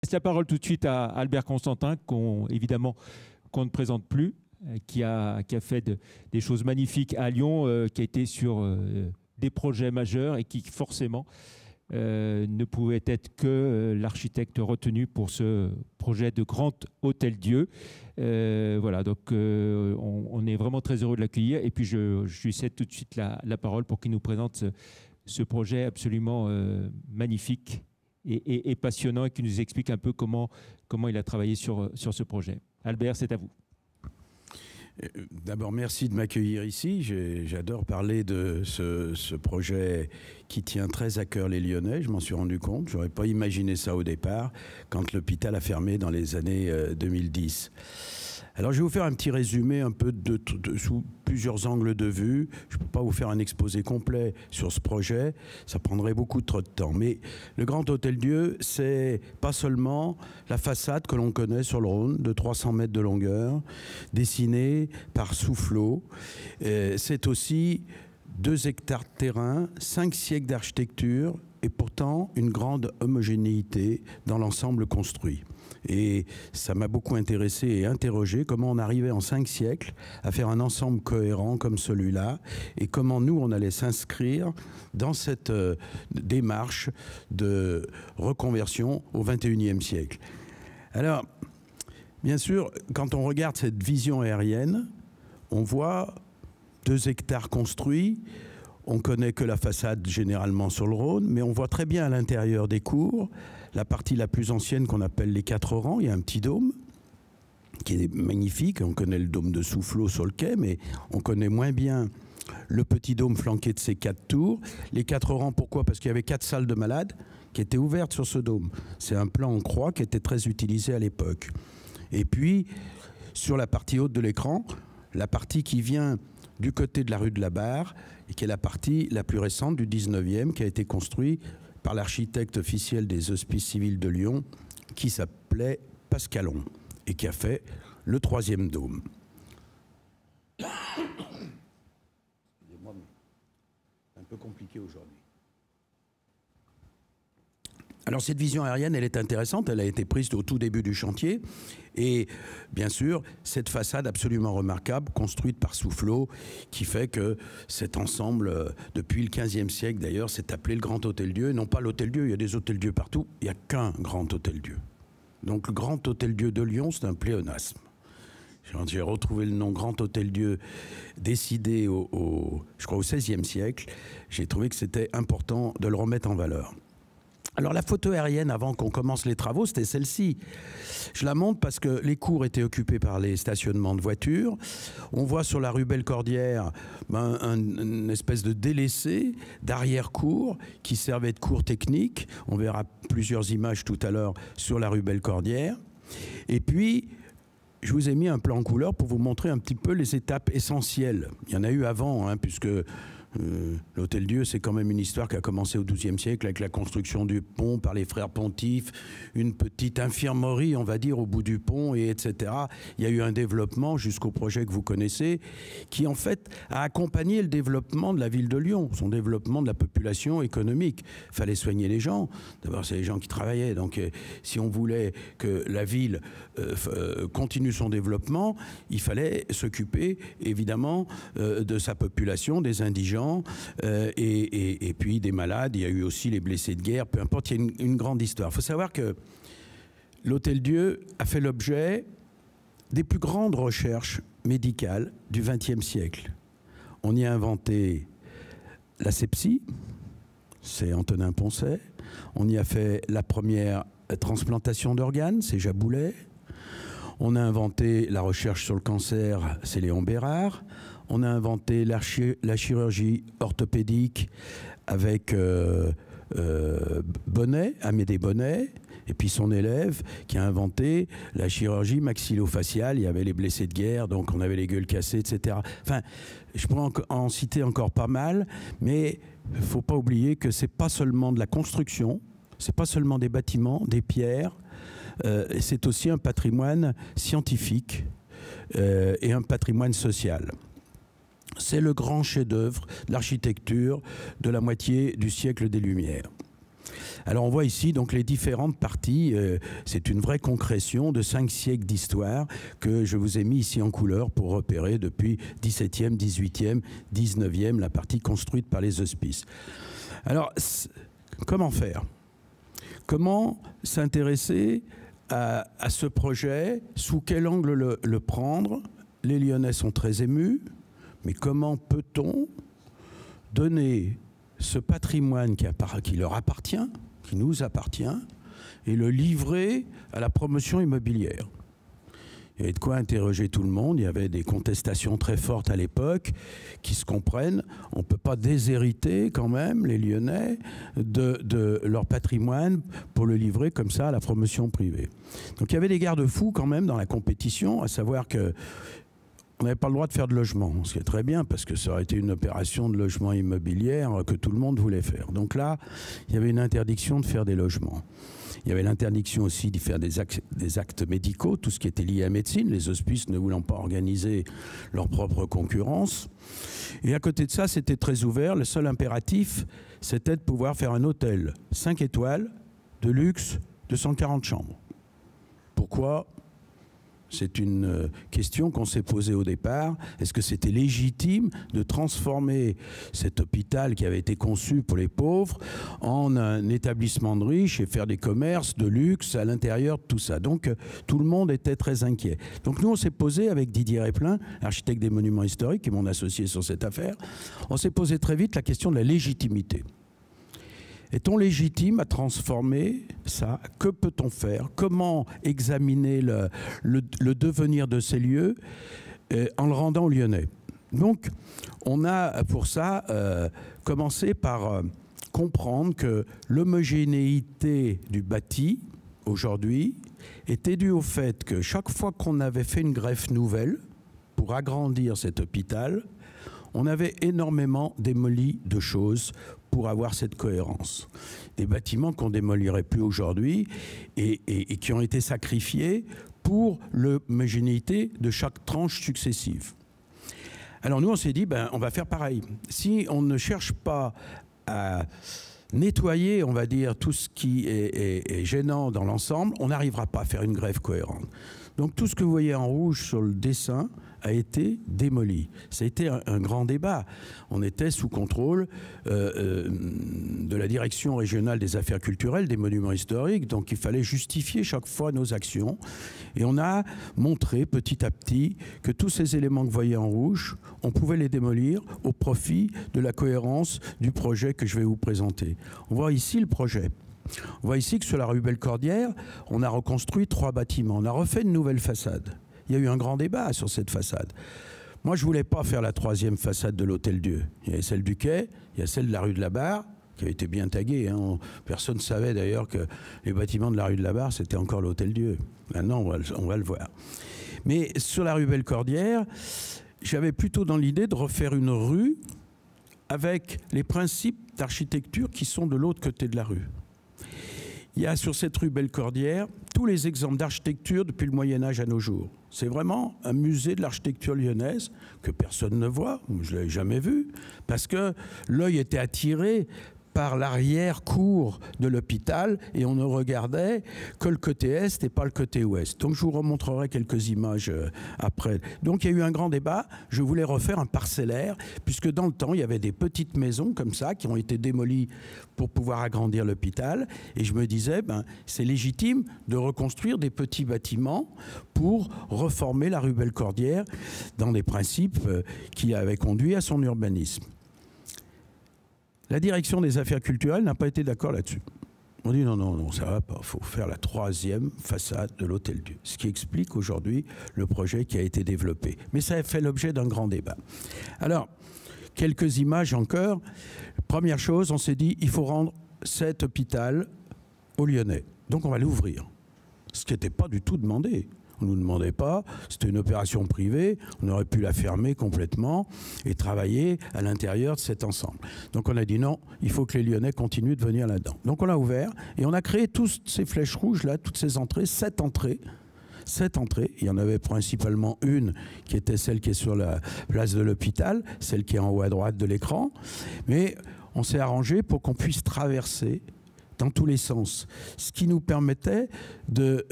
Laisse la parole tout de suite à Albert Constantin, évidemment qu'on ne présente plus, qui a fait des choses magnifiques à Lyon, qui a été sur des projets majeurs et qui forcément ne pouvait être que l'architecte retenu pour ce projet de grand hôtel-Dieu. Voilà, donc on est vraiment très heureux de l'accueillir. Et puis je lui cède tout de suite la parole pour qu'il nous présente ce projet absolument magnifique et passionnant, et qui nous explique un peu comment il a travaillé sur ce projet. Albert, c'est à vous. D'abord, merci de m'accueillir ici. J'adore parler de ce projet qui tient très à cœur les Lyonnais. Je m'en suis rendu compte. Je n'aurais pas imaginé ça au départ, quand l'hôpital a fermé dans les années 2010. Alors, je vais vous faire un petit résumé un peu sous plusieurs angles de vue. Je ne peux pas vous faire un exposé complet sur ce projet. Ça prendrait beaucoup trop de temps. Mais le Grand Hôtel-Dieu, c'est pas seulement la façade que l'on connaît sur le Rhône, de 300 mètres de longueur, dessinée par Soufflot. C'est aussi 2 hectares de terrain, 5 siècles d'architecture et pourtant une grande homogénéité dans l'ensemble construit. Et ça m'a beaucoup intéressé et interrogé comment on arrivait en 5 siècles à faire un ensemble cohérent comme celui-là, et comment nous, on allait s'inscrire dans cette démarche de reconversion au XXIe siècle. Alors, bien sûr, quand on regarde cette vision aérienne, on voit 2 hectares construits. On connaît que la façade généralement sur le Rhône, mais on voit très bien à l'intérieur des cours la partie la plus ancienne qu'on appelle les 4 rangs. Il y a un petit dôme qui est magnifique. On connaît le dôme de Soufflot sur le quai, mais on connaît moins bien le petit dôme flanqué de ces 4 tours. Les 4 rangs, pourquoi? Parce qu'il y avait 4 salles de malades qui étaient ouvertes sur ce dôme. C'est un plan en croix qui était très utilisé à l'époque. Et puis, sur la partie haute de l'écran, la partie qui vient du côté de la rue de la Barre, et qui est la partie la plus récente du 19e, qui a été construite par l'architecte officiel des Hospices civils de Lyon, qui s'appelait Pascalon, et qui a fait le 3e dôme. Excusez-moi, mais c'est un peu compliqué aujourd'hui. Alors cette vision aérienne, elle est intéressante, elle a été prise au tout début du chantier, et bien sûr, cette façade absolument remarquable, construite par Soufflot, qui fait que cet ensemble, depuis le XVe siècle d'ailleurs, s'est appelé le Grand Hôtel-Dieu, non pas l'Hôtel-Dieu, il y a des Hôtels-Dieu partout, il n'y a qu'un Grand Hôtel-Dieu. Donc le Grand Hôtel-Dieu de Lyon, c'est un pléonasme. J'ai retrouvé le nom Grand Hôtel-Dieu décidé je crois au XVIe siècle. J'ai trouvé que c'était important de le remettre en valeur. Alors la photo aérienne avant qu'on commence les travaux, c'était celle-ci. Je la montre parce que les cours étaient occupés par les stationnements de voitures. On voit sur la rue Bellecordière une espèce de délaissé d'arrière-cour qui servait de cours technique. On verra plusieurs images tout à l'heure sur la rue Bellecordière. Et puis, je vous ai mis un plan en couleur pour vous montrer un petit peu les étapes essentielles. Il y en a eu avant, puisque l'Hôtel-Dieu, c'est quand même une histoire qui a commencé au XIIe siècle avec la construction du pont par les frères pontifes, une petite infirmerie, on va dire, au bout du pont, et etc. Il y a eu un développement jusqu'au projet que vous connaissez, qui en fait a accompagné le développement de la ville de Lyon, son développement de la population économique. Il fallait soigner les gens. D'abord, c'est les gens qui travaillaient. Donc, si on voulait que la ville continue son développement, il fallait s'occuper, évidemment, de sa population, des indigents, et puis des malades. Il y a eu aussi les blessés de guerre, peu importe, il y a une grande histoire. Il faut savoir que l'Hôtel-Dieu a fait l'objet des plus grandes recherches médicales du XXe siècle. On y a inventé l'asepsie, c'est Antonin Poncet. On y a fait la première transplantation d'organes, c'est Jaboulet. On a inventé la recherche sur le cancer, c'est Léon Bérard. On a inventé la chirurgie orthopédique avec Bonnet, Amédée Bonnet, et puis son élève qui a inventé la chirurgie maxillofaciale. Il y avait les blessés de guerre, donc on avait les gueules cassées, etc. Enfin, je pourrais en citer encore pas mal, mais il ne faut pas oublier que ce n'est pas seulement de la construction, ce n'est pas seulement des bâtiments, des pierres, c'est aussi un patrimoine scientifique et un patrimoine social. C'est le grand chef-d'œuvre de l'architecture de la moitié du siècle des Lumières. Alors on voit ici donc les différentes parties, c'est une vraie concrétion de 5 siècles d'histoire que je vous ai mis ici en couleur pour repérer depuis 17e, 18e, 19e, la partie construite par les hospices. Alors comment faire? Comment s'intéresser à ce projet? Sous quel angle le prendre? Les Lyonnais sont très émus, mais comment peut-on donner ce patrimoine qui leur appartient, qui nous appartient, et le livrer à la promotion immobilière? Il y avait de quoi interroger tout le monde. Il y avait des contestations très fortes à l'époque qui se comprennent. On ne peut pas déshériter quand même les Lyonnais de leur patrimoine pour le livrer comme ça à la promotion privée. Donc il y avait des garde-fous quand même dans la compétition, à savoir que on n'avait pas le droit de faire de logement, ce qui est très bien parce que ça aurait été une opération de logement immobilière que tout le monde voulait faire. Donc là, il y avait une interdiction de faire des logements. Il y avait l'interdiction aussi d'y faire des actes médicaux, tout ce qui était lié à la médecine, les hospices ne voulant pas organiser leur propre concurrence. Et à côté de ça, c'était très ouvert. Le seul impératif, c'était de pouvoir faire un hôtel 5 étoiles, de luxe, de 140 chambres. Pourquoi ? C'est une question qu'on s'est posée au départ. Est-ce que c'était légitime de transformer cet hôpital qui avait été conçu pour les pauvres en un établissement de riches et faire des commerces de luxe à l'intérieur de tout ça? Donc tout le monde était très inquiet. Donc nous on s'est posé avec Didier Replin, architecte des monuments historiques et mon associé sur cette affaire, on s'est posé très vite la question de la légitimité. Est-on légitime à transformer ça? Que peut-on faire? Comment examiner le devenir de ces lieux en le rendant lyonnais? Donc, on a pour ça commencé par comprendre que l'homogénéité du bâti, aujourd'hui, était due au fait que chaque fois qu'on avait fait une greffe nouvelle pour agrandir cet hôpital, on avait énormément démoli de choses pour avoir cette cohérence. Des bâtiments qu'on ne démolirait plus aujourd'hui et qui ont été sacrifiés pour l'homogénéité de chaque tranche successive. Alors nous, on s'est dit, on va faire pareil. Si on ne cherche pas à nettoyer, on va dire, tout ce qui est gênant dans l'ensemble, on n'arrivera pas à faire une greffe cohérente. Donc tout ce que vous voyez en rouge sur le dessin a été démoli. Ça a été un grand débat. On était sous contrôle de la direction régionale des affaires culturelles, des monuments historiques, donc il fallait justifier chaque fois nos actions. Et on a montré petit à petit que tous ces éléments que vous voyez en rouge, on pouvait les démolir au profit de la cohérence du projet que je vais vous présenter. On voit ici le projet. On voit ici que sur la rue Bellecordière, on a reconstruit 3 bâtiments. On a refait une nouvelle façade. Il y a eu un grand débat sur cette façade. Moi, je ne voulais pas faire la 3e façade de l'Hôtel-Dieu. Il y avait celle du quai, il y a celle de la rue de la Barre, qui a été bien taguée. Personne ne savait d'ailleurs que les bâtiments de la rue de la Barre, c'était encore l'Hôtel-Dieu. Maintenant, on va le voir. Mais sur la rue Bellecordière, j'avais plutôt dans l'idée de refaire une rue avec les principes d'architecture qui sont de l'autre côté de la rue. Il y a sur cette rue Bellecordière tous les exemples d'architecture depuis le Moyen-Âge à nos jours. C'est vraiment un musée de l'architecture lyonnaise que personne ne voit, je ne l'avais jamais vu, parce que l'œil était attiré par l'arrière-cour de l'hôpital et on ne regardait que le côté est et pas le côté ouest. Donc je vous remontrerai quelques images après. Donc il y a eu un grand débat. Je voulais refaire un parcellaire puisque dans le temps il y avait des petites maisons comme ça qui ont été démolies pour pouvoir agrandir l'hôpital et je me disais c'est légitime de reconstruire des petits bâtiments pour reformer la rue Bellecordière dans des principes qui avaient conduit à son urbanisme. La direction des affaires culturelles n'a pas été d'accord là-dessus. On dit non, ça va pas, il faut faire la 3e façade de l'Hôtel-Dieu. Ce qui explique aujourd'hui le projet qui a été développé. Mais ça a fait l'objet d'un grand débat. Alors, quelques images encore. Première chose, on s'est dit, il faut rendre cet hôpital aux Lyonnais. Donc on va l'ouvrir. Ce qui n'était pas du tout demandé. On ne nous demandait pas, c'était une opération privée, on aurait pu la fermer complètement et travailler à l'intérieur de cet ensemble. Donc on a dit non, il faut que les Lyonnais continuent de venir là-dedans. Donc on l'a ouvert et on a créé toutes ces flèches rouges là, toutes ces entrées, 7 entrées. 7 entrées, il y en avait principalement une qui était celle qui est sur la place de l'hôpital, celle qui est en haut à droite de l'écran, mais on s'est arrangé pour qu'on puisse traverser dans tous les sens, ce qui nous permettait de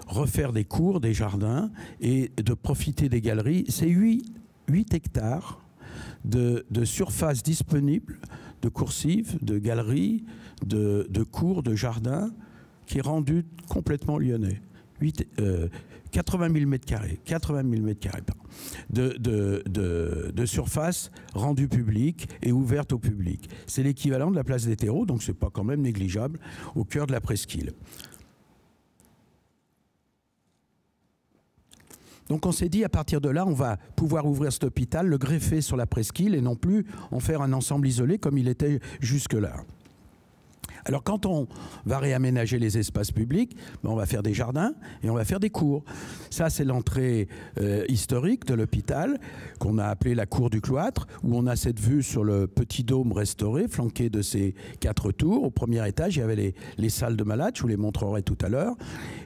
refaire des cours, des jardins et de profiter des galeries. C'est 8 hectares de surface disponible, de coursives, de galeries, de cours, de jardins, qui est rendu complètement lyonnais. 80 000 mètres carrés, de surface rendue publique et ouverte au public. C'est l'équivalent de la place des terreaux, donc c'est pas quand même négligeable, au cœur de la presqu'île. Donc on s'est dit, à partir de là, on va pouvoir ouvrir cet hôpital, le greffer sur la presqu'île et non plus en faire un ensemble isolé comme il était jusque-là. Alors quand on va réaménager les espaces publics, on va faire des jardins et on va faire des cours. Ça, c'est l'entrée historique de l'hôpital qu'on a appelée la cour du cloître, où on a cette vue sur le petit dôme restauré, flanqué de ces 4 tours. Au premier étage, il y avait les salles de malades, je vous les montrerai tout à l'heure.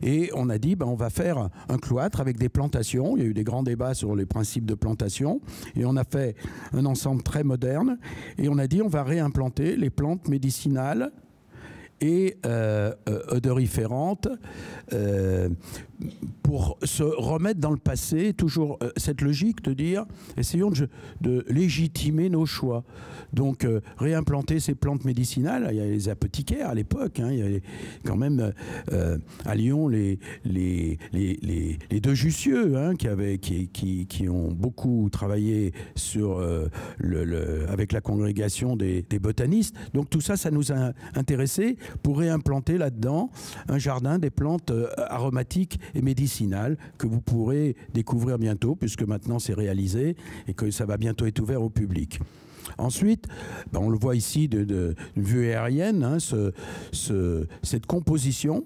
Et on a dit, on va faire un cloître avec des plantations. Il y a eu des grands débats sur les principes de plantation. Et on a fait un ensemble très moderne. Et on a dit, on va réimplanter les plantes médicinales et odoriférantes pour se remettre dans le passé, toujours cette logique de dire essayons de légitimer nos choix. Donc réimplanter ces plantes médicinales, il y a les apothicaires à l'époque, il y avait quand même à Lyon les deux Jussieu qui ont beaucoup travaillé sur avec la congrégation des botanistes. Donc tout ça, ça nous a intéressés pour réimplanter là-dedans un jardin des plantes aromatiques et médicinales que vous pourrez découvrir bientôt, puisque maintenant c'est réalisé et que ça va bientôt être ouvert au public. Ensuite, on le voit ici d'une vue aérienne, cette composition.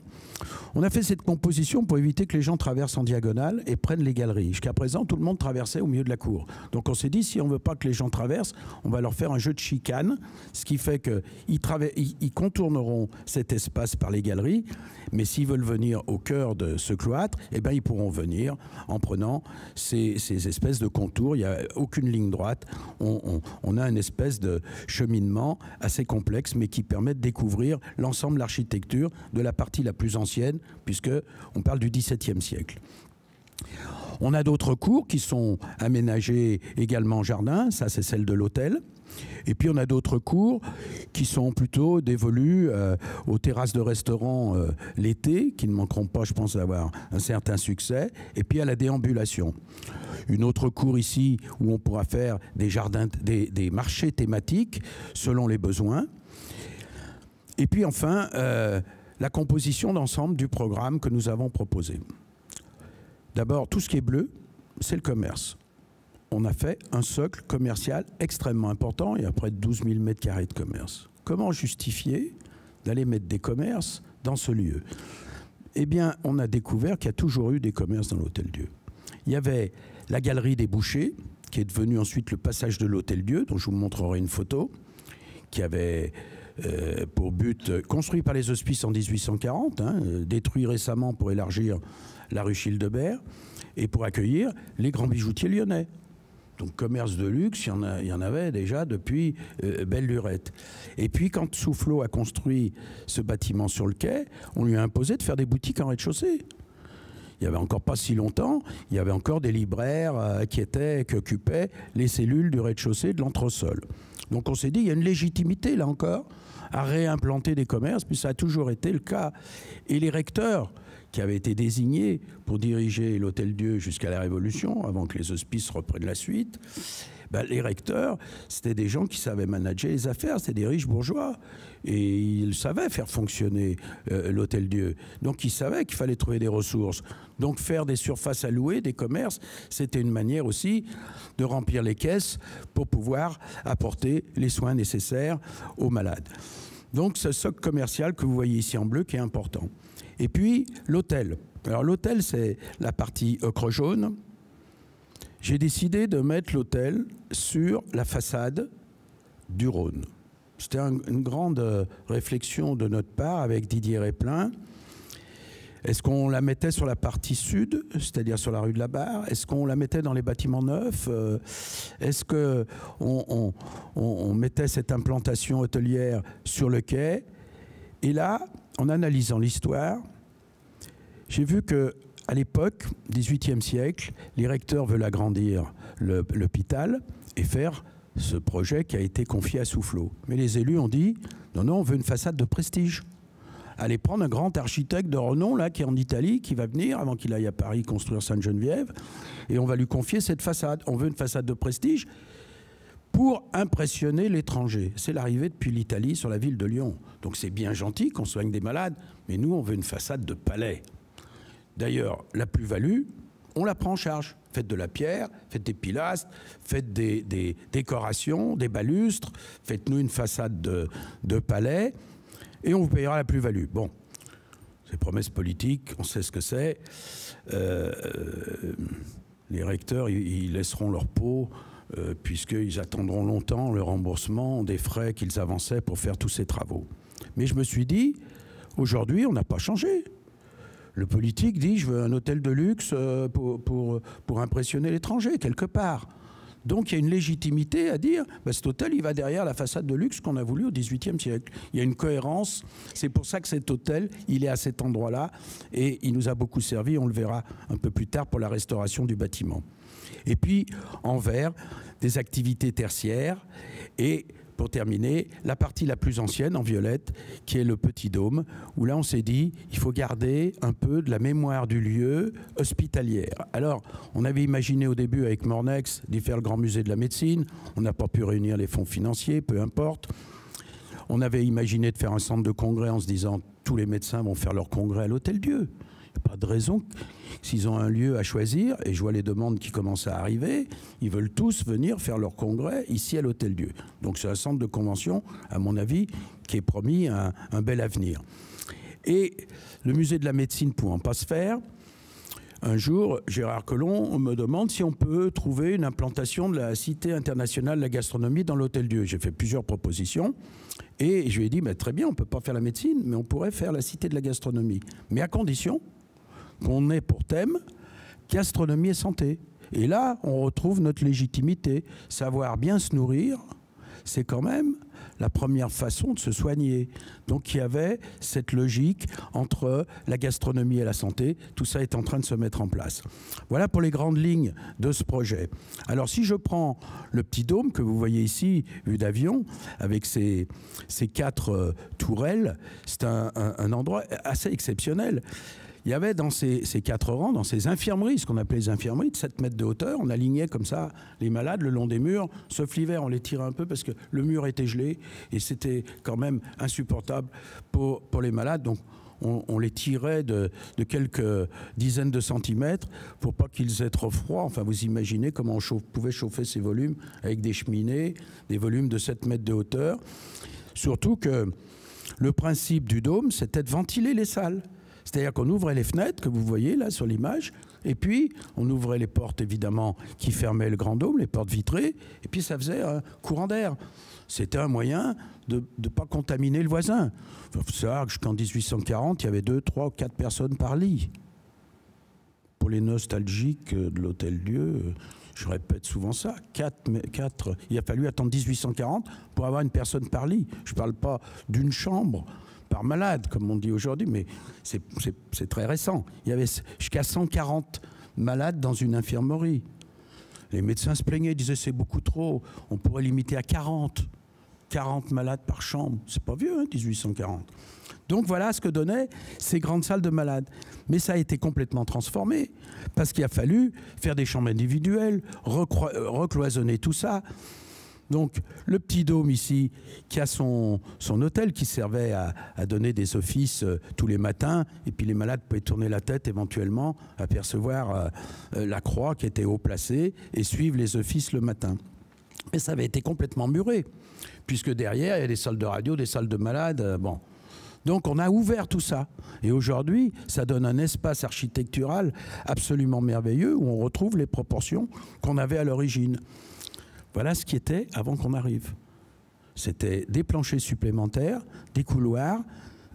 On a fait cette composition pour éviter que les gens traversent en diagonale et prennent les galeries. Jusqu'à présent, tout le monde traversait au milieu de la cour. Donc on s'est dit, si on ne veut pas que les gens traversent, on va leur faire un jeu de chicane, ce qui fait qu'ils contourneront cet espace par les galeries, mais s'ils veulent venir au cœur de ce cloître, ils pourront venir en prenant ces espèces de contours. Il n'y a aucune ligne droite. On a une espèce de cheminement assez complexe, mais qui permet de découvrir l'ensemble de l'architecture de la partie la plus ancienne, puisqu'on parle du XVIIe siècle. On a d'autres cours qui sont aménagés également en jardin, ça c'est celle de l'hôtel. Et puis on a d'autres cours qui sont plutôt dévolus aux terrasses de restaurants l'été, qui ne manqueront pas, je pense, d'avoir un certain succès, et puis à la déambulation. Une autre cour ici où on pourra faire des jardins, des marchés thématiques selon les besoins. Et puis enfin, la composition d'ensemble du programme que nous avons proposé. D'abord, tout ce qui est bleu, c'est le commerce. On a fait un socle commercial extrêmement important. Il y a près de 12 000 mètres carrés de commerce. Comment justifier d'aller mettre des commerces dans ce lieu? Eh bien, on a découvert qu'il y a toujours eu des commerces dans l'Hôtel-Dieu. Il y avait la galerie des bouchers, qui est devenue ensuite le passage de l'Hôtel-Dieu, dont je vous montrerai une photo, qui avait pour but, construit par les Hospices en 1840, détruit récemment pour élargir la rue Childebert, et pour accueillir les grands bijoutiers lyonnais. Donc commerce de luxe, il y en avait déjà depuis belle lurette. Et puis quand Soufflot a construit ce bâtiment sur le quai, on lui a imposé de faire des boutiques en rez-de-chaussée. Il n'y avait encore pas si longtemps, il y avait encore des libraires qui occupaient les cellules du rez-de-chaussée de l'entresol. Donc on s'est dit, il y a une légitimité là encore à réimplanter des commerces, puis ça a toujours été le cas. Et les recteurs qui avaient été désignés pour diriger l'Hôtel-Dieu jusqu'à la Révolution, avant que les Hospices reprennent la suite, les recteurs, c'était des gens qui savaient manager les affaires, c'était des riches bourgeois. Et ils savaient faire fonctionner l'Hôtel-Dieu. Donc ils savaient qu'il fallait trouver des ressources. Donc faire des surfaces à louer, des commerces, c'était une manière aussi de remplir les caisses pour pouvoir apporter les soins nécessaires aux malades. Donc ce socle commercial que vous voyez ici en bleu qui est important. Et puis l'hôtel. Alors l'hôtel, c'est la partie ocre jaune. J'ai décidé de mettre l'hôtel sur la façade du Rhône. C'était une grande réflexion de notre part avec Didier Réplin. Est-ce qu'on la mettait sur la partie sud, c'est-à-dire sur la rue de la Barre? Est-ce qu'on la mettait dans les bâtiments neufs? Est-ce qu'on mettait cette implantation hôtelière sur le quai? Et là, en analysant l'histoire, j'ai vu que à l'époque, 18e siècle, les recteurs veulent agrandir l'hôpital et faire ce projet qui a été confié à Soufflot. Mais les élus ont dit non, non, on veut une façade de prestige. Allez prendre un grand architecte de renom là, qui est en Italie, qui va venir, avant qu'il aille à Paris construire Sainte-Geneviève, et on va lui confier cette façade. On veut une façade de prestige pour impressionner l'étranger. C'est l'arrivée depuis l'Italie sur la ville de Lyon. Donc c'est bien gentil qu'on soigne des malades, mais nous, on veut une façade de palais. D'ailleurs, la plus-value, on la prend en charge. Faites de la pierre, faites des pilastres, faites des décorations, des balustres, faites-nous une façade de palais, et on vous payera la plus-value. Bon, c'est promesses politiques, on sait ce que c'est. Les recteurs, ils laisseront leur peau, puisqu'ils attendront longtemps le remboursement des frais qu'ils avançaient pour faire tous ces travaux. Mais je me suis dit, aujourd'hui, on n'a pas changé. Le politique dit, je veux un hôtel de luxe pour impressionner l'étranger, quelque part. Donc il y a une légitimité à dire, bah, cet hôtel, il va derrière la façade de luxe qu'on a voulu au XVIIIe siècle. Il y a une cohérence. C'est pour ça que cet hôtel, il est à cet endroit-là. Et il nous a beaucoup servi, on le verra un peu plus tard, pour la restauration du bâtiment. Et puis, en vert, des activités tertiaires. Et pour terminer, la partie la plus ancienne, en violette, qui est le Petit Dôme, où là on s'est dit, il faut garder un peu de la mémoire du lieu hospitalière. Alors, on avait imaginé au début avec Mornex d'y faire le grand musée de la médecine, on n'a pas pu réunir les fonds financiers, peu importe. On avait imaginé de faire un centre de congrès en se disant, tous les médecins vont faire leur congrès à l'Hôtel-Dieu. Il n'y a pas de raison. S'ils ont un lieu à choisir, et je vois les demandes qui commencent à arriver, ils veulent tous venir faire leur congrès ici à l'Hôtel-Dieu. Donc c'est un centre de convention, à mon avis, qui est promis un bel avenir. Et le musée de la médecine pouvant pas se faire, un jour, Gérard Collomb me demande si on peut trouver une implantation de la Cité internationale de la gastronomie dans l'Hôtel-Dieu. J'ai fait plusieurs propositions et je lui ai dit, très bien, on ne peut pas faire la médecine, mais on pourrait faire la Cité de la gastronomie. Mais à condition qu'on ait pour thème gastronomie et santé. Et là, on retrouve notre légitimité. Savoir bien se nourrir, c'est quand même la première façon de se soigner. Donc il y avait cette logique entre la gastronomie et la santé. Tout ça est en train de se mettre en place. Voilà pour les grandes lignes de ce projet. Alors si je prends le Petit Dôme que vous voyez ici, vue d'avion, avec ces 4 tourelles, c'est un endroit assez exceptionnel. Il y avait dans ces 4 rangs, dans ces infirmeries, ce qu'on appelait les infirmeries, de 7 mètres de hauteur, on alignait comme ça les malades le long des murs, sauf l'hiver, on les tirait un peu parce que le mur était gelé et c'était quand même insupportable pour les malades. Donc on les tirait de quelques dizaines de centimètres pour pas qu'ils aient trop froid. Enfin, vous imaginez comment on pouvait chauffer ces volumes avec des cheminées, des volumes de 7 mètres de hauteur. Surtout que le principe du dôme, c'était de ventiler les salles. C'est-à-dire qu'on ouvrait les fenêtres, que vous voyez là sur l'image, et puis on ouvrait les portes évidemment qui fermaient le grand dôme, les portes vitrées, et puis ça faisait un courant d'air. C'était un moyen de ne pas contaminer le voisin. Il faut savoir qu'en 1840, il y avait 2, 3, 4 personnes par lit. Pour les nostalgiques de l'Hôtel-Dieu, je répète souvent ça, 4, il a fallu attendre 1840 pour avoir une personne par lit. Je ne parle pas d'une chambre par malade, comme on dit aujourd'hui, mais c'est très récent. Il y avait jusqu'à 140 malades dans une infirmerie. Les médecins se plaignaient, disaient c'est beaucoup trop, on pourrait limiter à 40 malades par chambre. C'est pas vieux, 1840. Donc voilà ce que donnaient ces grandes salles de malades. Mais ça a été complètement transformé, parce qu'il a fallu faire des chambres individuelles, recloisonner tout ça. Donc, le Petit Dôme ici, qui a son hôtel qui servait à donner des offices tous les matins, et puis les malades pouvaient tourner la tête éventuellement, apercevoir la croix qui était haut placée et suivre les offices le matin. Mais ça avait été complètement muré, puisque derrière, il y a des salles de radio, des salles de malades, bon. Donc on a ouvert tout ça. Et aujourd'hui, ça donne un espace architectural absolument merveilleux où on retrouve les proportions qu'on avait à l'origine. Voilà ce qui était avant qu'on arrive. C'était des planchers supplémentaires, des couloirs,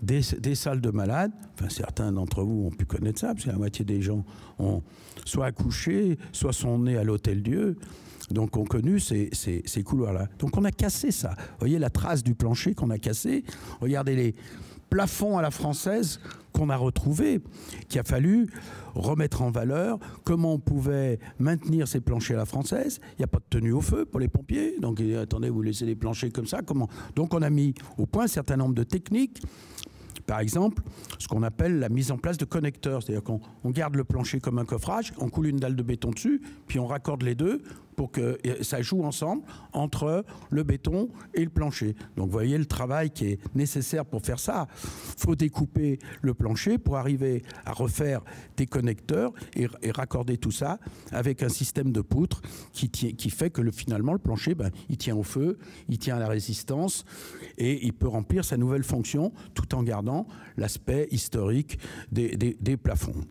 des salles de malades. Enfin, certains d'entre vous ont pu connaître ça, parce que la moitié des gens ont soit accouché, soit sont nés à l'Hôtel-Dieu. Donc, ont connu ces couloirs-là. Donc, on a cassé ça. Vous voyez la trace du plancher qu'on a cassé. Regardez plafond à la française qu'on a retrouvé, qu'il a fallu remettre en valeur, comment on pouvait maintenir ces planchers à la française. Il n'y a pas de tenue au feu pour les pompiers, donc attendez, vous laissez les planchers comme ça, comment? Donc on a mis au point un certain nombre de techniques. Par exemple, ce qu'on appelle la mise en place de connecteurs, c'est-à-dire qu'on garde le plancher comme un coffrage, on coule une dalle de béton dessus, puis on raccorde les deux pour que ça joue ensemble entre le béton et le plancher. Donc vous voyez le travail qui est nécessaire pour faire ça. Il faut découper le plancher pour arriver à refaire des connecteurs et raccorder tout ça avec un système de poutres qui fait que finalement le plancher, il tient au feu, il tient à la résistance et il peut remplir sa nouvelle fonction tout en gardant l'aspect historique des plafonds.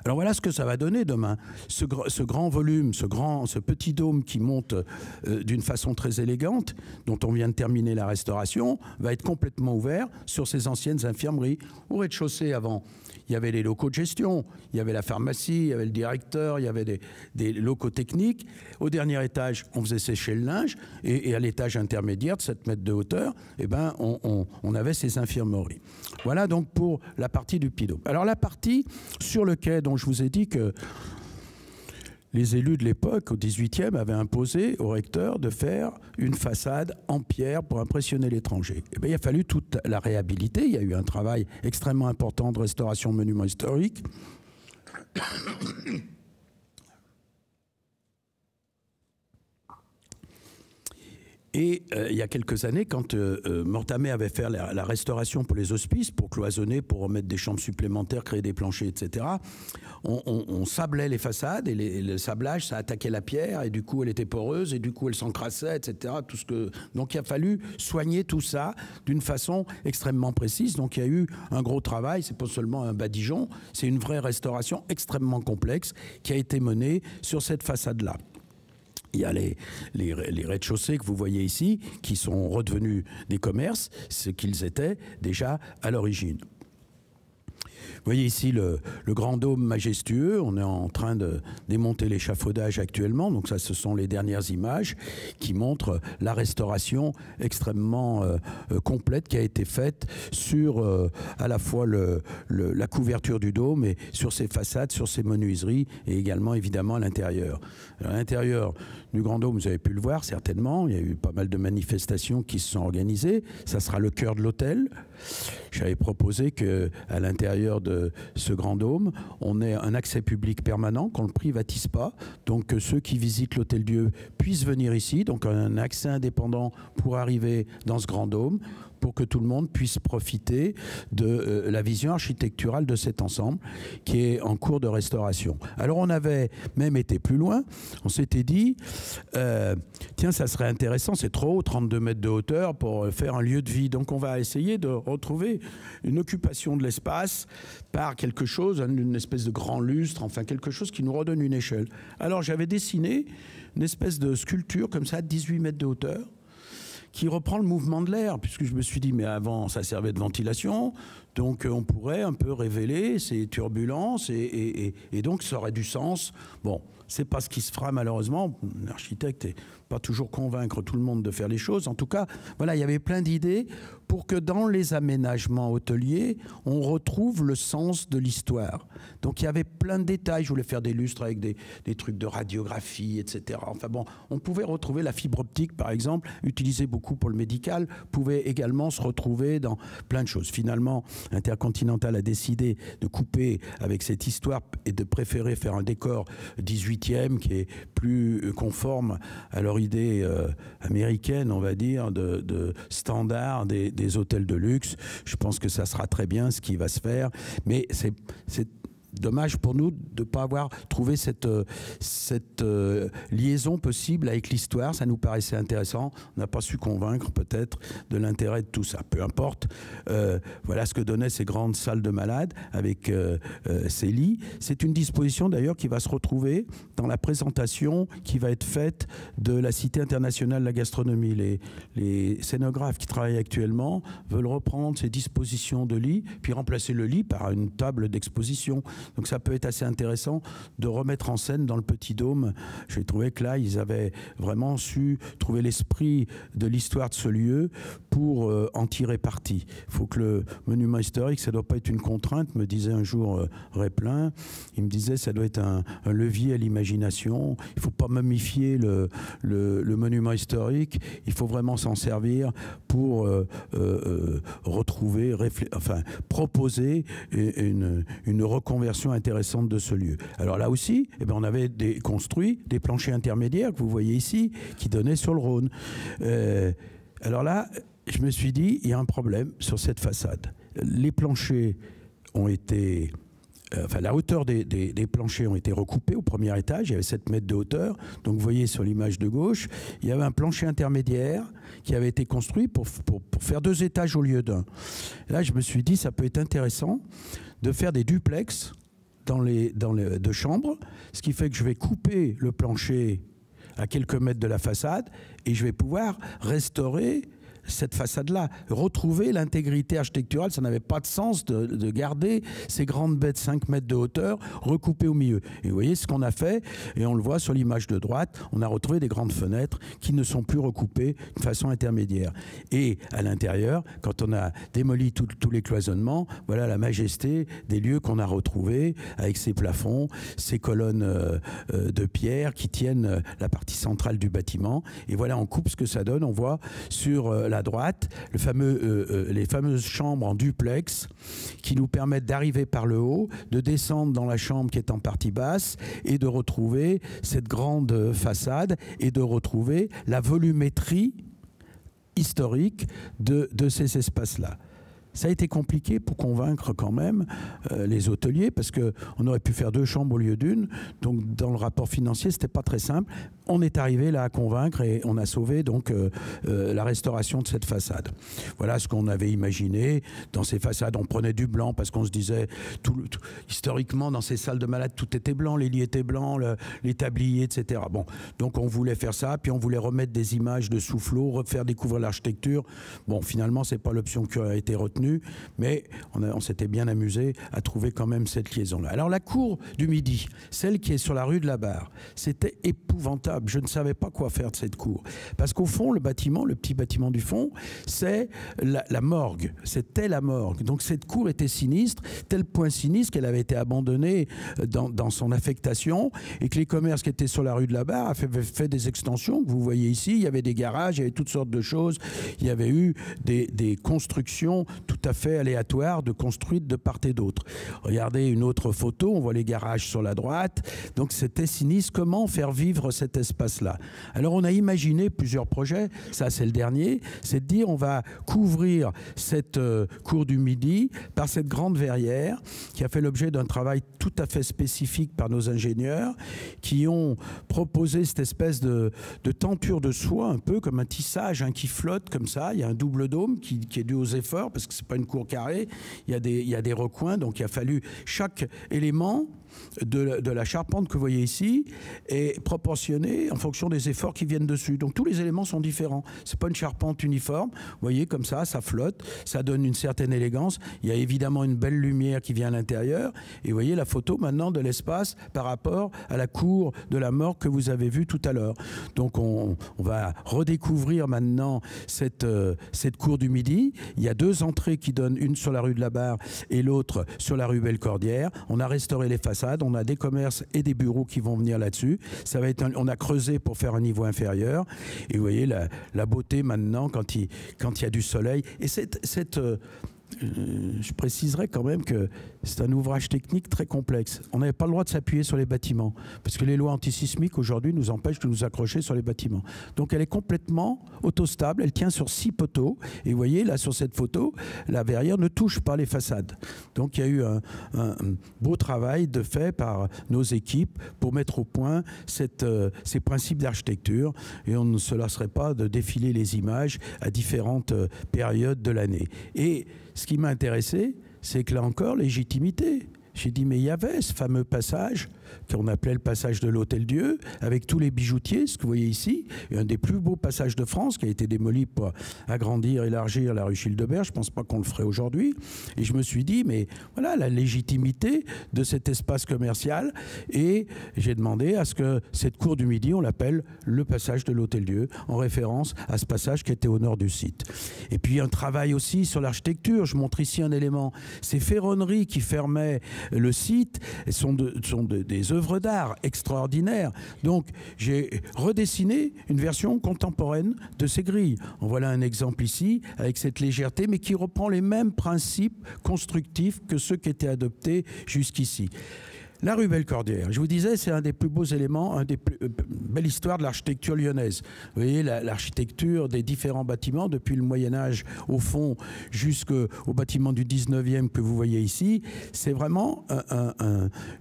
Alors voilà ce que ça va donner demain. Ce grand volume, ce petit dôme qui monte d'une façon très élégante, dont on vient de terminer la restauration, va être complètement ouvert sur ces anciennes infirmeries. Au rez-de-chaussée avant, il y avait les locaux de gestion, il y avait la pharmacie, il y avait le directeur, il y avait des locaux techniques. Au dernier étage, on faisait sécher le linge et à l'étage intermédiaire de 7 mètres de hauteur, on avait ces infirmeries. Voilà donc pour la partie du Puy-de-Dôme. Alors la partie sur le quai dont je vous ai dit que les élus de l'époque, au XVIIIe, avaient imposé au recteur de faire une façade en pierre pour impressionner l'étranger. Il a fallu toute la réhabiliter. Il y a eu un travail extrêmement important de restauration de monuments historiques. Et il y a quelques années, quand Mortamet avait fait la restauration pour les hospices, pour cloisonner, pour remettre des chambres supplémentaires, créer des planchers, etc., on sablait les façades et le sablage, ça attaquait la pierre et du coup elle était poreuse et du coup elle s'encrassait, etc. Donc il a fallu soigner tout ça d'une façon extrêmement précise. Donc il y a eu un gros travail, c'est pas seulement un badigeon, c'est une vraie restauration extrêmement complexe qui a été menée sur cette façade-là. Il y a les rez-de-chaussée que vous voyez ici, qui sont redevenus des commerces, ce qu'ils étaient déjà à l'origine. Vous voyez ici le grand dôme majestueux. On est en train de démonter l'échafaudage actuellement. Donc ça, ce sont les dernières images qui montrent la restauration extrêmement complète qui a été faite sur à la fois la couverture du dôme et sur ses façades, sur ses menuiseries et également évidemment à l'intérieur. À l'intérieur du Grand Dôme, vous avez pu le voir certainement, il y a eu pas mal de manifestations qui se sont organisées. Ça sera le cœur de l'hôtel. J'avais proposé qu'à l'intérieur de ce Grand Dôme, on ait un accès public permanent, qu'on ne le privatise pas, donc que ceux qui visitent l'Hôtel-Dieu puissent venir ici, donc un accès indépendant pour arriver dans ce Grand Dôme, pour que tout le monde puisse profiter de la vision architecturale de cet ensemble qui est en cours de restauration. Alors on avait même été plus loin, on s'était dit tiens, ça serait intéressant, c'est trop haut, 32 mètres de hauteur pour faire un lieu de vie, donc on va essayer de retrouver une occupation de l'espace par quelque chose, une espèce de grand lustre, enfin quelque chose qui nous redonne une échelle. Alors j'avais dessiné une espèce de sculpture comme ça, 18 mètres de hauteur, qui reprend le mouvement de l'air, puisque je me suis dit, mais avant, ça servait de ventilation, donc on pourrait un peu révéler ces turbulences, et donc ça aurait du sens. Bon, c'est pas ce qui se fera malheureusement. L'architecte n'est pas toujours convaincre tout le monde de faire les choses. En tout cas, voilà, il y avait plein d'idées pour que dans les aménagements hôteliers, on retrouve le sens de l'histoire. Donc il y avait plein de détails. Je voulais faire des lustres avec des trucs de radiographie, etc. Enfin bon, on pouvait retrouver la fibre optique, par exemple, utilisée beaucoup pour le médical, pouvait également se retrouver dans plein de choses. Finalement, Intercontinental a décidé de couper avec cette histoire et de préférer faire un décor 18e qui est plus conforme à leur idée américaine, on va dire, de standard des hôtels de luxe. Je pense que ça sera très bien ce qui va se faire, mais c'est dommage pour nous de ne pas avoir trouvé cette liaison possible avec l'histoire. Ça nous paraissait intéressant. On n'a pas su convaincre peut-être de l'intérêt de tout ça. Peu importe. Voilà ce que donnaient ces grandes salles de malades avec ces lits. C'est une disposition d'ailleurs qui va se retrouver dans la présentation qui va être faite de la Cité internationale de la gastronomie. Les scénographes qui travaillent actuellement veulent reprendre ces dispositions de lits puis remplacer le lit par une table d'exposition. Donc ça peut être assez intéressant de remettre en scène dans le Petit Dôme. J'ai trouvé que là, ils avaient vraiment su trouver l'esprit de l'histoire de ce lieu pour en tirer parti. Il faut que le monument historique, ça ne doit pas être une contrainte, me disait un jour Réplin. Il me disait ça doit être un levier à l'imagination. Il ne faut pas momifier le monument historique. Il faut vraiment s'en servir pour retrouver, proposer une reconversion intéressante de ce lieu. Alors là aussi, eh bien, on avait construit des planchers intermédiaires que vous voyez ici, qui donnaient sur le Rhône. Alors là, je me suis dit, il y a un problème sur cette façade. Les planchers ont été... la hauteur des planchers ont été recoupés au premier étage, il y avait 7 mètres de hauteur. Donc vous voyez sur l'image de gauche, il y avait un plancher intermédiaire qui avait été construit pour faire 2 étages au lieu d'un. Là, je me suis dit, ça peut être intéressant de faire des duplex dans les 2 chambres, ce qui fait que je vais couper le plancher à quelques mètres de la façade et je vais pouvoir restaurer cette façade-là, retrouver l'intégrité architecturale. Ça n'avait pas de sens de garder ces grandes baies de 5 mètres de hauteur recoupées au milieu. Et vous voyez ce qu'on a fait, et on le voit sur l'image de droite, on a retrouvé des grandes fenêtres qui ne sont plus recoupées de façon intermédiaire. Et à l'intérieur, quand on a démoli tous les cloisonnements, voilà la majesté des lieux qu'on a retrouvés, avec ces plafonds, ces colonnes de pierre qui tiennent la partie centrale du bâtiment. Et voilà, on coupe ce que ça donne. On voit sur la droite les fameuses chambres en duplex qui nous permettent d'arriver par le haut, de descendre dans la chambre qui est en partie basse et de retrouver cette grande façade et de retrouver la volumétrie historique de ces espaces-là. Ça a été compliqué pour convaincre quand même les hôteliers, parce qu'on aurait pu faire 2 chambres au lieu d'une. Donc dans le rapport financier, c'était pas très simple. On est arrivé là à convaincre et on a sauvé donc la restauration de cette façade. Voilà ce qu'on avait imaginé. Dans ces façades, on prenait du blanc parce qu'on se disait, historiquement, dans ces salles de malades, tout était blanc, les lits étaient blancs, les tabliers, etc. Bon, donc on voulait faire ça, puis on voulait remettre des images de soufflot, refaire découvrir l'architecture. Bon, finalement, c'est pas l'option qui a été retenue. Mais on s'était bien amusé à trouver quand même cette liaison-là. Alors la cour du Midi, celle qui est sur la rue de la Barre, c'était épouvantable. Je ne savais pas quoi faire de cette cour. Parce qu'au fond, le bâtiment, le petit bâtiment du fond, c'est la morgue. C'était la morgue. Donc cette cour était sinistre, tel point sinistre qu'elle avait été abandonnée dans son affectation et que les commerces qui étaient sur la rue de la Barre avaient fait des extensions que vous voyez ici. Il y avait des garages, il y avait toutes sortes de choses. Il y avait eu des constructions tout à fait aléatoires, construites de part et d'autre. Regardez une autre photo, on voit les garages sur la droite. Donc c'était sinistre. Comment faire vivre cet espace-là? Alors on a imaginé plusieurs projets, ça c'est le dernier, c'est de dire on va couvrir cette cour du Midi par cette grande verrière qui a fait l'objet d'un travail tout à fait spécifique par nos ingénieurs qui ont proposé cette espèce de tenture de soie, un peu comme un tissage qui flotte comme ça. Il y a un double dôme qui est dû aux efforts parce que c'est pas une cour carrée, il y a des recoins, donc il a fallu chaque élément de la charpente que vous voyez ici est proportionné en fonction des efforts qui viennent dessus. Donc tous les éléments sont différents. C'est pas une charpente uniforme. Vous voyez comme ça flotte, ça donne une certaine élégance. Il y a évidemment une belle lumière qui vient à l'intérieur. Et vous voyez la photo maintenant de l'espace par rapport à la cour de la morgue que vous avez vue tout à l'heure. Donc on va redécouvrir maintenant cette cour du Midi. Il y a 2 entrées qui donnent, une sur la rue de la Barre et l'autre sur la rue Bellecordière. On a restauré les façades. On a des commerces et des bureaux qui vont venir là-dessus. On a creusé pour faire un niveau inférieur. Et vous voyez la beauté maintenant quand il y a du soleil. Et je préciserai quand même que c'est un ouvrage technique très complexe. On n'avait pas le droit de s'appuyer sur les bâtiments parce que les lois antisismiques aujourd'hui nous empêchent de nous accrocher sur les bâtiments. Donc elle est complètement autostable, elle tient sur 6 poteaux et vous voyez là sur cette photo, la verrière ne touche pas les façades. Donc il y a eu un beau travail de fait par nos équipes pour mettre au point ces principes d'architecture et on ne se lasserait pas de défiler les images à différentes périodes de l'année. Et ce qui m'a intéressé, c'est que là encore, légitimité. J'ai dit, mais il y avait ce fameux passage qu'on appelait le passage de l'Hôtel-Dieu, avec tous les bijoutiers, ce que vous voyez ici, et un des plus beaux passages de France qui a été démoli pour agrandir, élargir la rue Childebert. Je ne pense pas qu'on le ferait aujourd'hui. Et je me suis dit, mais voilà la légitimité de cet espace commercial. Et j'ai demandé à ce que cette cour du Midi, on l'appelle le passage de l'Hôtel-Dieu, en référence à ce passage qui était au nord du site. Et puis un travail aussi sur l'architecture. Je montre ici un élément. Ces ferronneries qui fermaient le site sont des œuvres d'art extraordinaires. Donc j'ai redessiné une version contemporaine de ces grilles. En voilà un exemple ici, avec cette légèreté, mais qui reprend les mêmes principes constructifs que ceux qui étaient adoptés jusqu'ici. La rue Bellecordière, je vous disais, c'est un des plus beaux éléments, une des plus belles histoires de l'architecture lyonnaise. Vous voyez, l'architecture des différents bâtiments, depuis le Moyen-Âge au fond jusqu'au bâtiment du 19e que vous voyez ici, c'est vraiment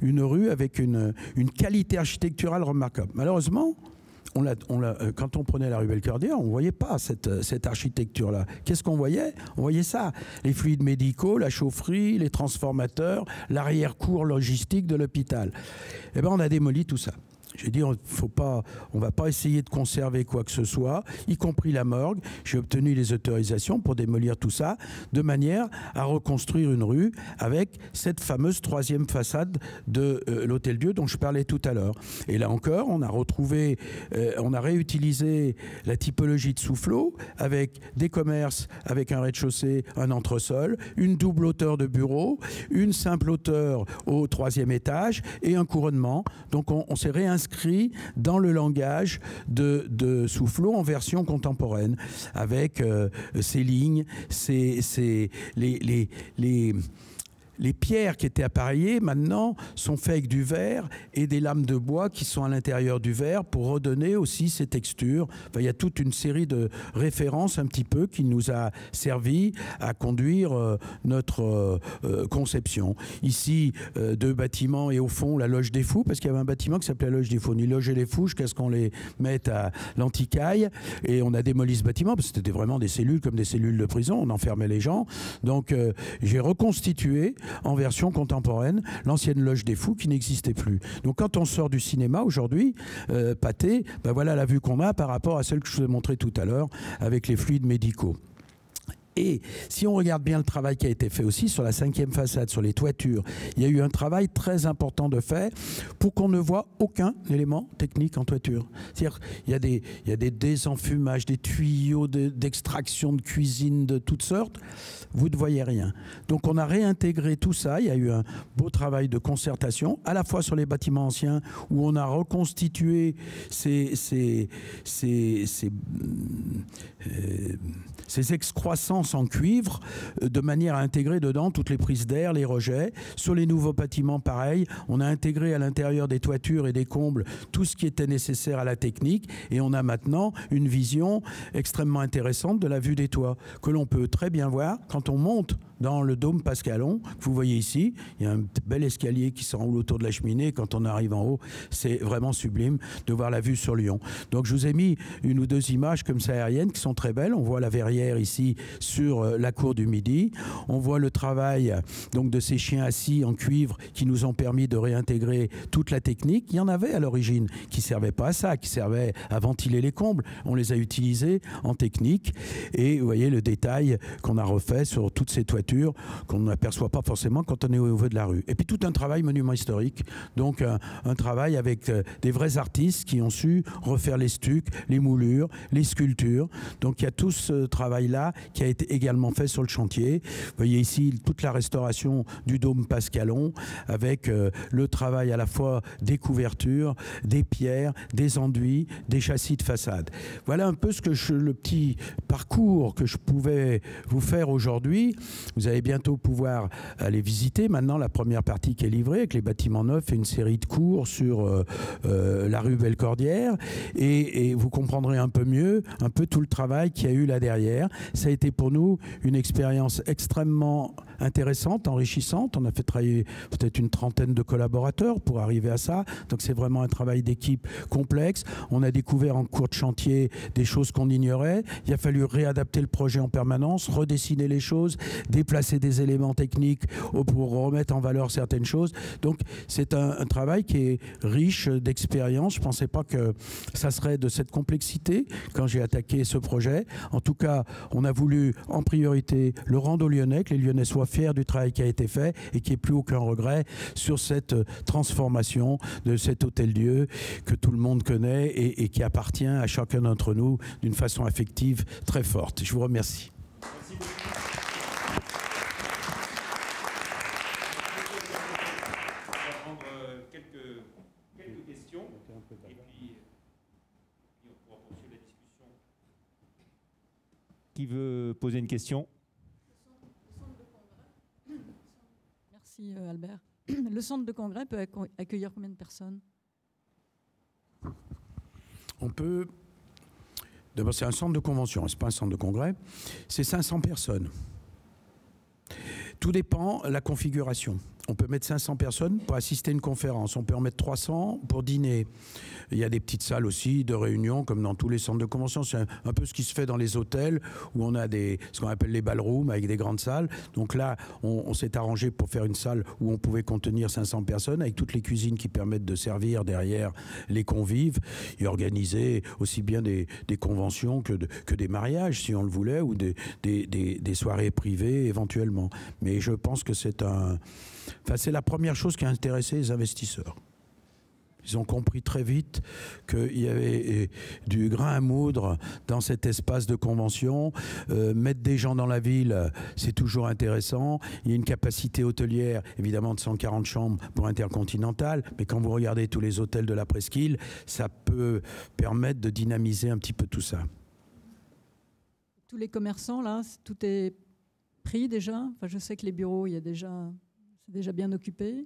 une rue avec une qualité architecturale remarquable. Malheureusement, quand on prenait la rue Bellecordière, on ne voyait pas cette architecture-là. Qu'est-ce qu'on voyait? On voyait ça. Les fluides médicaux, la chaufferie, les transformateurs, l'arrière-cour logistique de l'hôpital. Eh bien, on a démoli tout ça. J'ai dit, on ne va pas essayer de conserver quoi que ce soit, y compris la morgue. J'ai obtenu les autorisations pour démolir tout ça, de manière à reconstruire une rue avec cette fameuse troisième façade de l'Hôtel-Dieu dont je parlais tout à l'heure. Et là encore, on a réutilisé la typologie de Soufflot avec des commerces, avec un rez-de-chaussée, un entresol, une double hauteur de bureau, une simple hauteur au troisième étage et un couronnement. Donc on s'est réinscrit dans le langage de Soufflot en version contemporaine, avec ces lignes, les pierres qui étaient appareillées maintenant sont faites avec du verre et des lames de bois qui sont à l'intérieur du verre pour redonner aussi ces textures. Enfin, il y a toute une série de références un petit peu qui nous a servi à conduire notre conception. Ici, deux bâtiments et au fond la loge des fous, parce qu'il y avait un bâtiment qui s'appelait la loge des fous. On y logeait les fous jusqu'à ce qu'on les mette à l'anticaille et on a démoli ce bâtiment parce que c'était vraiment des cellules comme des cellules de prison. On enfermait les gens. Donc j'ai reconstitué en version contemporaine l'ancienne loge des fous qui n'existait plus. Donc quand on sort du cinéma aujourd'hui, Pathé, ben voilà la vue qu'on a par rapport à celle que je vous ai montrée tout à l'heure avec les fluides médicaux. Et si on regarde bien le travail qui a été fait aussi sur la cinquième façade, sur les toitures, il y a eu un travail très important de fait pour qu'on ne voit aucun élément technique en toiture. C'est-à-dire qu'il y a des désenfumages, des tuyaux d'extraction de cuisine de toutes sortes. Vous ne voyez rien. Donc on a réintégré tout ça. Il y a eu un beau travail de concertation, à la fois sur les bâtiments anciens, où on a reconstitué ces excroissances en cuivre, de manière à intégrer dedans toutes les prises d'air, les rejets. Sur les nouveaux bâtiments, pareil, on a intégré à l'intérieur des toitures et des combles tout ce qui était nécessaire à la technique, et on a maintenant une vision extrêmement intéressante de la vue des toits, que l'on peut très bien voir quand on monte dans le dôme Pascalon, que vous voyez ici. Il y a un bel escalier qui s'enroule autour de la cheminée. Quand on arrive en haut, c'est vraiment sublime de voir la vue sur Lyon. Donc je vous ai mis une ou deux images comme ça aériennes qui sont très belles. On voit la verrière ici sur la cour du Midi. On voit le travail donc de ces chiens assis en cuivre qui nous ont permis de réintégrer toute la technique. Il y en avait à l'origine qui ne servaient pas à ça, qui servaient à ventiler les combles. On les a utilisés en technique. Et vous voyez le détail qu'on a refait sur toutes ces toitures qu'on n'aperçoit pas forcément quand on est au niveau de la rue. Et puis tout un travail monument historique, donc un travail avec des vrais artistes qui ont su refaire les stucs, les moulures, les sculptures. Donc il y a tout ce travail-là qui a été également fait sur le chantier. Vous voyez ici toute la restauration du dôme Pascalon avec le travail à la fois des couvertures, des pierres, des enduits, des châssis de façade. Voilà un peu le petit parcours que je pouvais vous faire aujourd'hui. Vous allez bientôt pouvoir aller visiter maintenant la première partie qui est livrée avec les bâtiments neufs et une série de cours sur la rue Bellecordière et vous comprendrez un peu mieux tout le travail qu'il y a eu là derrière. Ça a été pour nous une expérience extrêmement intéressante, enrichissante. On a fait travailler peut-être une trentaine de collaborateurs pour arriver à ça. Donc c'est vraiment un travail d'équipe complexe. On a découvert en cours de chantier des choses qu'on ignorait. Il a fallu réadapter le projet en permanence, redessiner les choses, déplacer des éléments techniques pour remettre en valeur certaines choses. Donc c'est un travail qui est riche d'expérience. Je ne pensais pas que ça serait de cette complexité quand j'ai attaqué ce projet. En tout cas, on a voulu en priorité le rendre aux Lyonnais, que les Lyonnais soient fiers du travail qui a été fait et qu'il n'y ait plus aucun regret sur cette transformation de cet hôtel-dieu que tout le monde connaît et qui appartient à chacun d'entre nous d'une façon affective très forte. Je vous remercie. Merci beaucoup. Qui veut poser une question? Merci Albert. Le centre de congrès peut accueillir combien de personnes? On peut... D'abord, c'est un centre de convention, ce n'est pas un centre de congrès. C'est 500 personnes. Tout dépend de la configuration. On peut mettre 500 personnes pour assister à une conférence. On peut en mettre 300 pour dîner. Il y a des petites salles aussi de réunion, comme dans tous les centres de convention. C'est un peu ce qui se fait dans les hôtels, où on a ce qu'on appelle les ballrooms, avec des grandes salles. Donc là, on s'est arrangé pour faire une salle où on pouvait contenir 500 personnes, avec toutes les cuisines qui permettent de servir derrière les convives, et organiser aussi bien des conventions que des mariages, si on le voulait, ou des soirées privées, éventuellement. Mais je pense que c'est la première chose qui a intéressé les investisseurs. Ils ont compris très vite qu'il y avait du grain à moudre dans cet espace de convention. Mettre des gens dans la ville, c'est toujours intéressant. Il y a une capacité hôtelière, évidemment, de 140 chambres pour Intercontinental. Mais quand vous regardez tous les hôtels de la presqu'île, ça peut permettre de dynamiser un petit peu tout ça. Tous les commerçants, là, tout est pris déjà. Enfin, je sais que les bureaux, c'est déjà bien occupé.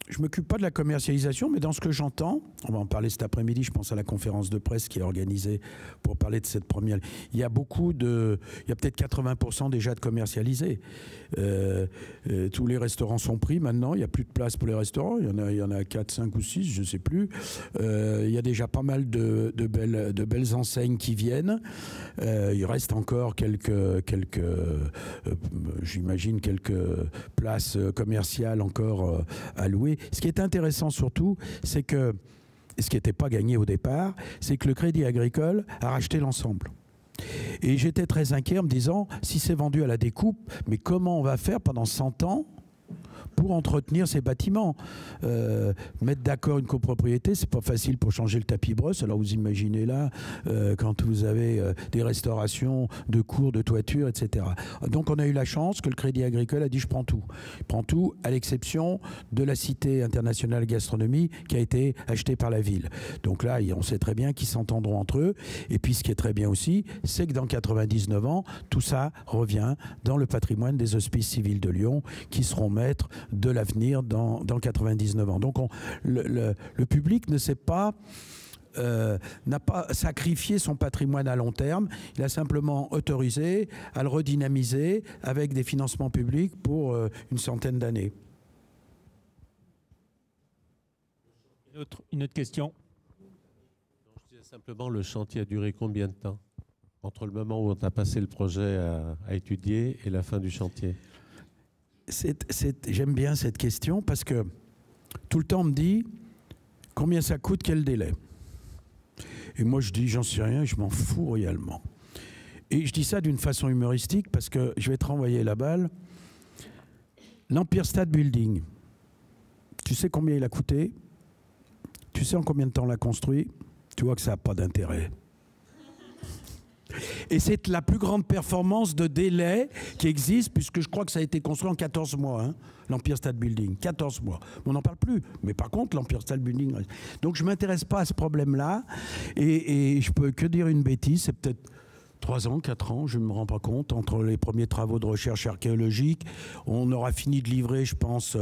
Je ne m'occupe pas de la commercialisation, mais dans ce que j'entends, on va en parler cet après-midi, je pense à la conférence de presse qui est organisée pour parler de cette première. Il y a peut-être 80% déjà de commercialisés. Tous les restaurants sont pris maintenant, il n'y a plus de place pour les restaurants, il y en a 4, 5 ou 6, je ne sais plus. Il y a déjà pas mal de belles enseignes qui viennent. Il reste encore j'imagine quelques places commerciales encore à louer. Ce qui est intéressant surtout, c'est que, et ce qui n'était pas gagné au départ, c'est que le Crédit Agricole a racheté l'ensemble. Et j'étais très inquiet en me disant, si c'est vendu à la découpe, mais comment on va faire pendant 100 ans pour entretenir ces bâtiments? Mettre d'accord une copropriété, c'est pas facile pour changer le tapis brosse. Alors vous imaginez là, quand vous avez des restaurations de cours, de toitures, etc. Donc on a eu la chance que le Crédit Agricole a dit je prends tout. Je prends tout à l'exception de la Cité internationale gastronomie qui a été achetée par la ville. Donc là, on sait très bien qu'ils s'entendront entre eux. Et puis ce qui est très bien aussi, c'est que dans 99 ans, tout ça revient dans le patrimoine des Hospices civils de Lyon qui seront maîtres de l'avenir dans 99 ans. Donc le public n'a pas sacrifié son patrimoine à long terme, il a simplement autorisé à le redynamiser avec des financements publics pour une centaine d'années. Une autre question? Je disais simplement, le chantier a duré combien de temps entre le moment où on a passé le projet à étudier et la fin du chantier? J'aime bien cette question parce que tout le temps on me dit combien ça coûte, quel délai. Et moi je dis j'en sais rien, je m'en fous royalement. Et je dis ça d'une façon humoristique parce que je vais te renvoyer la balle. L'Empire State Building, tu sais combien il a coûté? Tu sais en combien de temps on l'a construit? Tu vois que ça n'a pas d'intérêt. Et c'est la plus grande performance de délai qui existe, puisque je crois que ça a été construit en 14 mois, hein, l'Empire State Building. 14 mois. On n'en parle plus. Mais par contre, l'Empire State Building... Donc je ne m'intéresse pas à ce problème-là. Et je peux que dire une bêtise, c'est peut-être 3 ans, 4 ans, je ne me rends pas compte, entre les premiers travaux de recherche archéologique. On aura fini de livrer, je pense,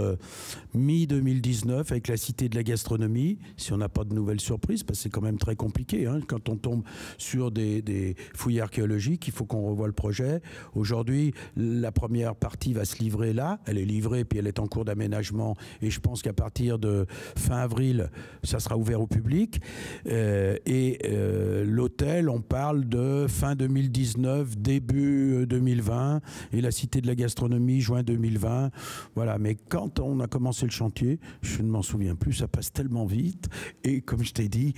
mi-2019 avec la Cité de la Gastronomie, si on n'a pas de nouvelles surprises, parce que c'est quand même très compliqué. Hein, quand on tombe sur des fouilles archéologiques, il faut qu'on revoie le projet. Aujourd'hui, la première partie va se livrer là. Elle est livrée, puis elle est en cours d'aménagement. Et je pense qu'à partir de fin avril, ça sera ouvert au public. L'hôtel, on parle de fin 2019, début 2020, et la Cité de la Gastronomie, juin 2020. Voilà, mais quand on a commencé le chantier, je ne m'en souviens plus, ça passe tellement vite, et comme je t'ai dit,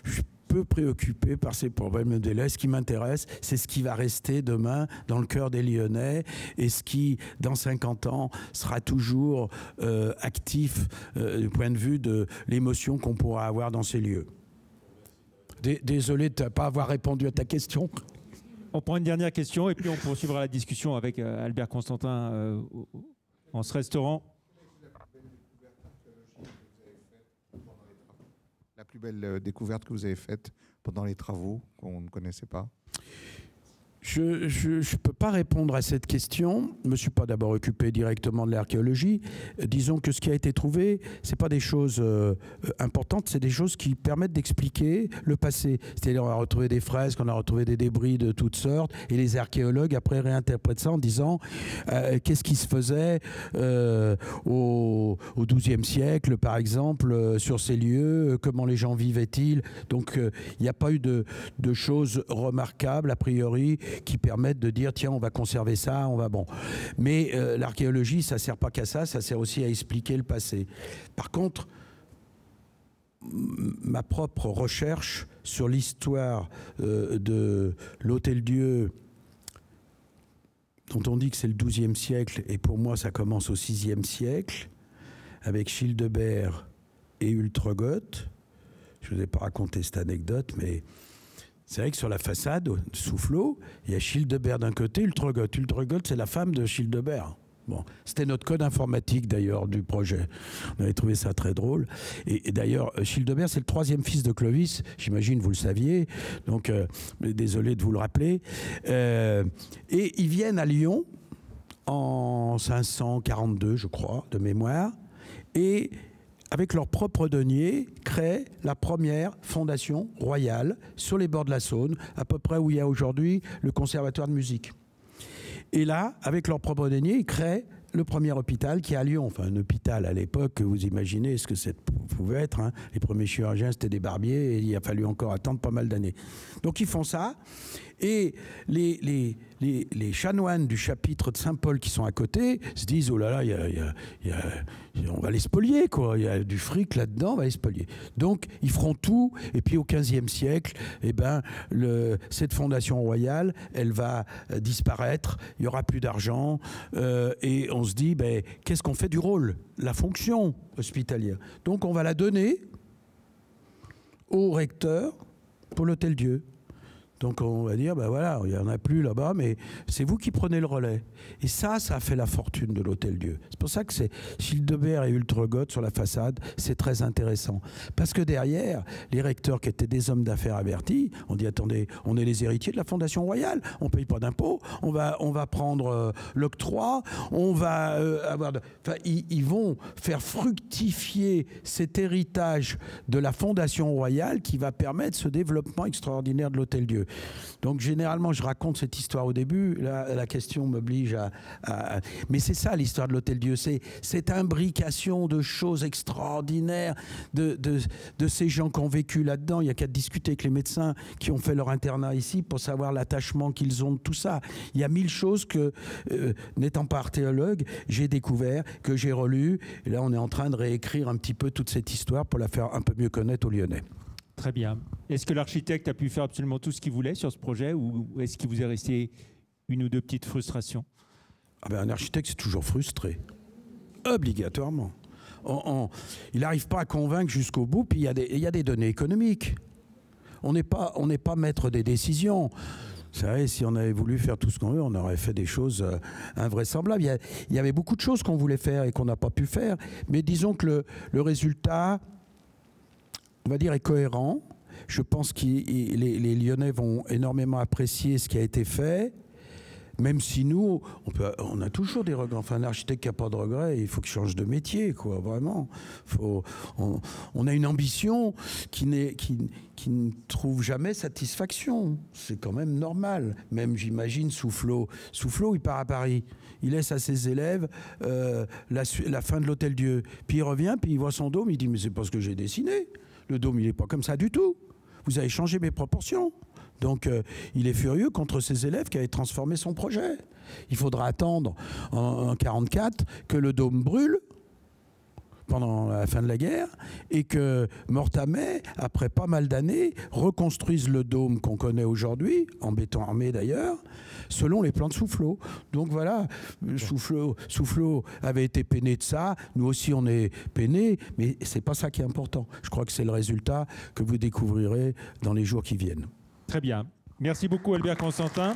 je suis peu préoccupé par ces problèmes de délai. Ce qui m'intéresse, c'est ce qui va rester demain dans le cœur des Lyonnais, et ce qui, dans 50 ans, sera toujours actif du point de vue de l'émotion qu'on pourra avoir dans ces lieux. Désolé de ne pas avoir répondu à ta question. On prend une dernière question et puis on poursuivra la discussion avec Albert Constantin en ce restaurant. La plus belle découverte que vous avez faite pendant les travaux qu'on ne connaissait pas? Je ne peux pas répondre à cette question. Je ne me suis pas d'abord occupé directement de l'archéologie. Disons que ce qui a été trouvé, ce n'est pas des choses importantes, c'est des choses qui permettent d'expliquer le passé. C'est-à-dire on a retrouvé des fresques, on a retrouvé des débris de toutes sortes, et les archéologues après réinterprètent ça en disant qu'est-ce qui se faisait au XIIe siècle, par exemple, sur ces lieux, comment les gens vivaient-ils. Donc il n'y a pas eu de choses remarquables, a priori, qui permettent de dire tiens on va conserver ça, on va bon. Mais l'archéologie ça sert pas qu'à ça, ça sert aussi à expliquer le passé. Par contre, ma propre recherche sur l'histoire de l'Hôtel-Dieu, dont on dit que c'est le XIIe siècle, et pour moi ça commence au VIe siècle, avec Childebert et Ultregoth. Je ne vous ai pas raconté cette anecdote, mais c'est vrai que sur la façade, Soufflot, il y a Childebert d'un côté, Ultregoth. Ultregoth, c'est la femme de Childebert. Bon, c'était notre code informatique d'ailleurs du projet. On avait trouvé ça très drôle. Et d'ailleurs, Childebert, c'est le 3e fils de Clovis. J'imagine vous le saviez. Donc, désolé de vous le rappeler. Et ils viennent à Lyon en 542, je crois, de mémoire. Et avec leur propre denier, créent la première fondation royale sur les bords de la Saône, à peu près où il y a aujourd'hui le conservatoire de musique. Et là, avec leur propre denier, ils créent le premier hôpital qui est à Lyon. Enfin, un hôpital à l'époque, vous imaginez ce que ça pouvait être. Hein. Les premiers chirurgiens, c'était des barbiers, et il a fallu encore attendre pas mal d'années. Donc ils font ça, et les chanoines du chapitre de Saint-Paul qui sont à côté se disent oh là là, on va les spolier, quoi. Il y a du fric là-dedans, on va les spolier. Donc ils feront tout, et puis au XVe siècle, eh ben, cette fondation royale, elle va disparaître, il n'y aura plus d'argent, et on se dit ben, qu'est-ce qu'on fait du rôle, la fonction hospitalière. Donc on va la donner au recteur pour l'Hôtel-Dieu. Donc on va dire, ben voilà, il n'y en a plus là-bas, mais c'est vous qui prenez le relais. Et ça a fait la fortune de l'Hôtel-Dieu. C'est pour ça que c'est Childebert et Ultregoth sur la façade, c'est très intéressant. Parce que derrière, les recteurs qui étaient des hommes d'affaires avertis, on dit, attendez, on est les héritiers de la Fondation Royale, on ne paye pas d'impôts, on va prendre l'octroi, on va avoir... Enfin, ils vont faire fructifier cet héritage de la Fondation Royale qui va permettre ce développement extraordinaire de l'Hôtel-Dieu. Donc généralement je raconte cette histoire au début, la question m'oblige à... Mais c'est ça l'histoire de l'Hôtel-Dieu, c'est cette imbrication de choses extraordinaires, de ces gens qui ont vécu là-dedans. Il n'y a qu'à discuter avec les médecins qui ont fait leur internat ici pour savoir l'attachement qu'ils ont de tout ça. Il y a 1000 choses que, n'étant pas archéologue, j'ai découvert, que j'ai relu, et là on est en train de réécrire un petit peu toute cette histoire pour la faire un peu mieux connaître aux Lyonnais. Très bien. Est-ce que l'architecte a pu faire absolument tout ce qu'il voulait sur ce projet, ou est-ce qu'il vous est resté une ou deux petites frustrations? Un architecte, c'est toujours frustré. Obligatoirement. Il n'arrive pas à convaincre jusqu'au bout, puis il y a des données économiques. On n'est pas maître des décisions. Vous savez, si on avait voulu faire tout ce qu'on veut, on aurait fait des choses invraisemblables. Il y avait beaucoup de choses qu'on voulait faire et qu'on n'a pas pu faire. Mais disons que le résultat, on va dire, est cohérent. je pense que les Lyonnais vont énormément apprécier ce qui a été fait. Même si nous, on a toujours des regrets. Enfin, un architecte qui n'a pas de regrets, il faut qu'il change de métier, quoi, vraiment. On a une ambition qui ne trouve jamais satisfaction. C'est quand même normal. Même, j'imagine, Soufflot, il part à Paris. Il laisse à ses élèves la fin de l'Hôtel-Dieu. Puis il revient, puis il voit son dôme, il dit « Mais c'est pas ce que j'ai dessiné. Le dôme, il n'est pas comme ça du tout. Vous avez changé mes proportions. » Donc, il est furieux contre ses élèves qui avaient transformé son projet. Il faudra attendre en 1944 que le dôme brûle pendant la fin de la guerre et que Mortamet, après pas mal d'années, reconstruise le dôme qu'on connaît aujourd'hui, en béton armé d'ailleurs, selon les plans de Soufflot. Donc voilà, Soufflot avait été peiné de ça, nous aussi on est peiné, mais c'est pas ça qui est important. Je crois que c'est le résultat que vous découvrirez dans les jours qui viennent. Très bien. Merci beaucoup Albert Constantin.